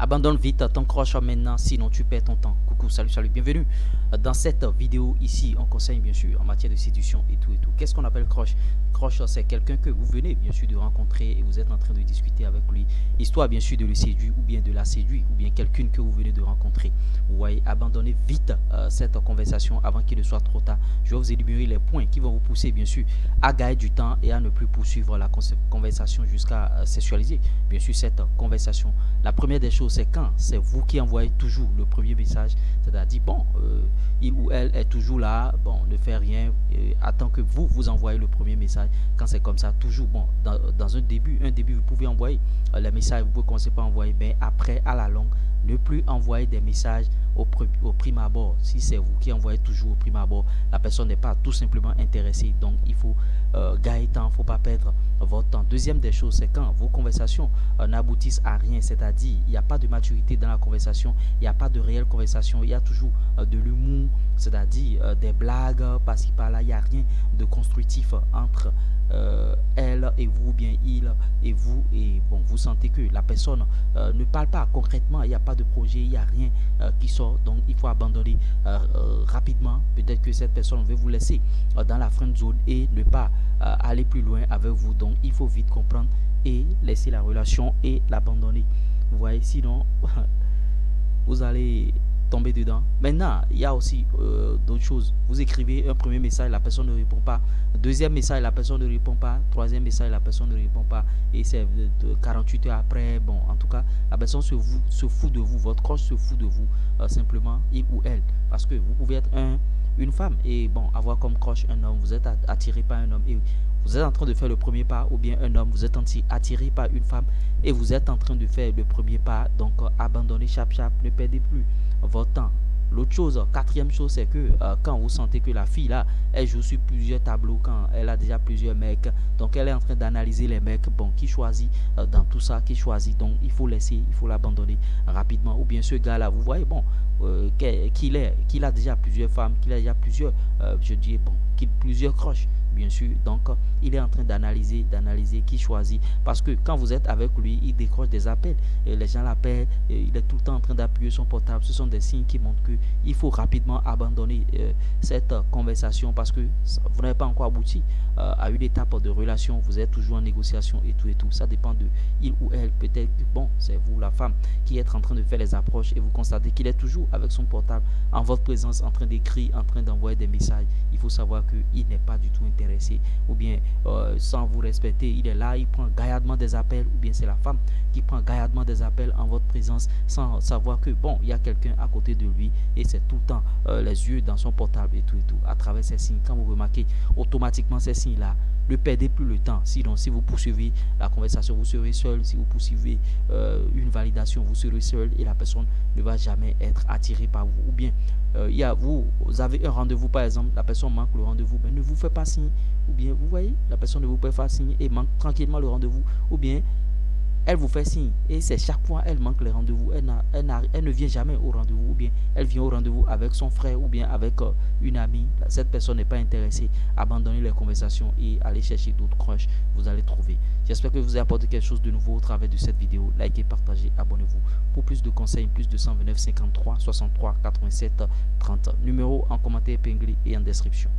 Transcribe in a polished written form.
Abandonne vite ton crush maintenant, sinon tu perds ton temps. Coucou, salut, bienvenue dans cette vidéo. Ici, on conseille bien sûr en matière de séduction et tout. Qu'est-ce qu'on appelle crush? Crush, c'est quelqu'un que vous venez bien sûr de rencontrer et vous êtes en train de discuter avec lui, histoire bien sûr de le séduire ou bien de la séduire, ou bien quelqu'une que vous venez de rencontrer. Vous voyez, abandonnez vite cette conversation avant qu'il ne soit trop tard. Je vais vous énumérer les points qui vont vous pousser bien sûr à gagner du temps et à ne plus poursuivre la conversation jusqu'à sexualiser bien sûr cette conversation. La première des choses, c'est quand c'est vous qui envoyez toujours le premier message, c'est-à-dire, bon, il ou elle est toujours là, bon, ne fait rien, attend que vous envoyez le premier message. Quand c'est comme ça, toujours, bon, dans un début, vous pouvez envoyer les messages, vous pouvez commencer par envoyer, mais après, à la longue, ne plus envoyer des messages au prime abord. Si c'est vous qui envoyez toujours au prime abord, la personne n'est pas tout simplement intéressée. Donc, il faut gagner temps, il ne faut pas perdre votre temps. Deuxième des choses, c'est quand vos conversations n'aboutissent à rien, c'est-à-dire il n'y a pas de maturité dans la conversation, il n'y a pas de réelle conversation, il y a toujours de l'humour, c'est-à-dire des blagues par-ci par-là, il n'y a rien de constructif entre elle et vous, bien il et vous, et bon, vous sentez que la personne ne parle pas concrètement, il n'y a pas de projet, il n'y a rien qui sort, donc il faut abandonner rapidement. Peut-être que cette personne veut vous laisser dans la friend zone et ne pas aller plus loin avec vous, donc il faut vite comprendre et laisser la relation et l'abandonner. Vous voyez, sinon vous allez tomber dedans. Maintenant, il y a aussi d'autres choses. Vous écrivez un premier message, la personne ne répond pas. Deuxième message, la personne ne répond pas. Troisième message, la personne ne répond pas. Et c'est 48 heures après. Bon, en tout cas, la personne se fout de vous. Votre crush se fout de vous, simplement, il ou elle. Parce que vous pouvez être une femme et bon, avoir comme crush un homme. Vous êtes attiré par un homme et vous êtes en train de faire le premier pas, ou bien un homme, vous êtes attiré par une femme et vous êtes en train de faire le premier pas. Donc, abandonnez chap, ne perdez plus votre temps. L'autre chose, quatrième chose, c'est que quand vous sentez que la fille là, elle joue sur plusieurs tableaux, quand elle a déjà plusieurs mecs, donc elle est en train d'analyser les mecs, bon, qui choisit dans tout ça, qui choisit, donc il faut laisser, il faut l'abandonner rapidement. Ou bien ce gars là, vous voyez, bon, qu'il a déjà plusieurs femmes, qu'il a déjà plusieurs, je dis, bon, plusieurs croches, bien sûr. Donc, il est en train d'analyser qui choisit. Parce que quand vous êtes avec lui, il décroche des appels. Et les gens l'appellent. Il est tout le temps en train d'appuyer son portable. Ce sont des signes qui montrent qu'il faut rapidement abandonner cette conversation parce que vous n'avez pas encore abouti à une étape de relation. Vous êtes toujours en négociation et tout. Ça dépend de il ou elle. Peut-être que, bon, c'est vous, la femme, qui êtes en train de faire les approches et vous constatez qu'il est toujours avec son portable en votre présence, en train d'écrire, en train d'envoyer des messages. Il faut savoir qu'il n'est pas du tout intéressé, ou bien sans vous respecter, il est là, il prend gaillardement des appels, ou bien c'est la femme qui prend gaillardement des appels en votre présence sans savoir que bon, il y a quelqu'un à côté de lui et c'est tout le temps les yeux dans son portable et tout. À travers ces signes, quand vous remarquez automatiquement ces signes là, ne perdez plus le temps. Sinon, si vous poursuivez la conversation, vous serez seul. Si vous poursuivez une validation, vous serez seul et la personne ne va jamais être attirée par vous. Ou bien vous avez un rendez-vous, par exemple, la personne manque le rendez-vous, mais ne vous fait pas signe. Ou bien, vous voyez, la personne ne vous fait pas signe et manque tranquillement le rendez-vous. Ou bien, elle vous fait signe et c'est chaque fois elle manque les rendez-vous, elle ne vient jamais au rendez-vous, ou bien elle vient au rendez-vous avec son frère ou bien avec une amie. Cette personne n'est pas intéressée. Abandonnez les conversations et allez chercher d'autres crushs, vous allez trouver. J'espère que vous avez apporté quelque chose de nouveau au travers de cette vidéo. Likez, partagez, abonnez-vous. Pour plus de conseils, plus de 129 53 63 87 30. Numéro en commentaire épinglé et en description.